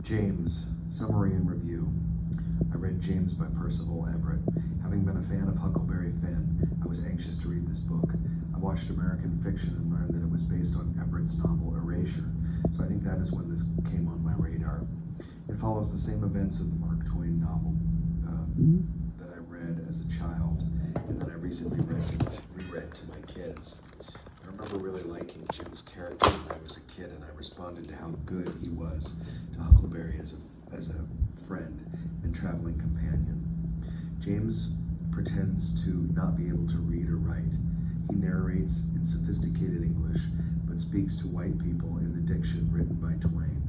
James, Summary and Review. I read James by Percival Everett. Having been a fan of Huckleberry Finn, I was anxious to read this book. I watched American Fiction and learned that it was based on Everett's novel Erasure, so I think that is when this came on my radar. It follows the same events of the Mark Twain novel that I read as a child and that I recently reread to my kids. I remember really liking Jim's character when I was a kid, and I responded to how good he was to Huckleberry as a friend and traveling companion. James pretends to not be able to read or write. He narrates in sophisticated English, but speaks to white people in the diction written by Twain.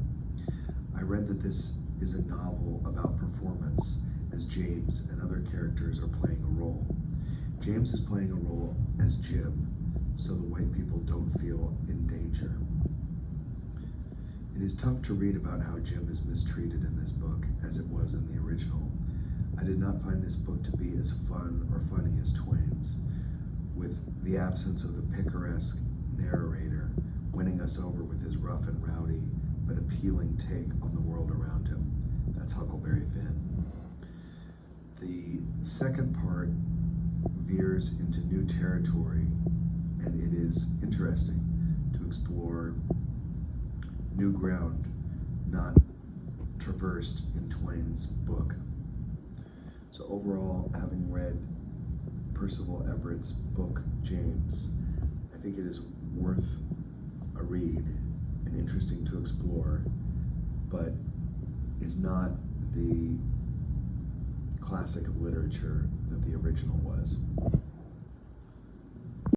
I read that this is a novel about performance, as James and other characters are playing a role. James is playing a role as Jim, so the white people don't feel in danger. It is tough to read about how Jim is mistreated in this book, as it was in the original. I did not find this book to be as fun or funny as Twain's, with the absence of the picaresque narrator winning us over with his rough and rowdy but appealing take on the world around him. That's Huckleberry Finn. The second part veers into new territory, and it is interesting to explore new ground not traversed in Twain's book. So overall, having read Percival Everett's book, James, I think it is worth a read and interesting to explore, but is not the classic of literature that the original was.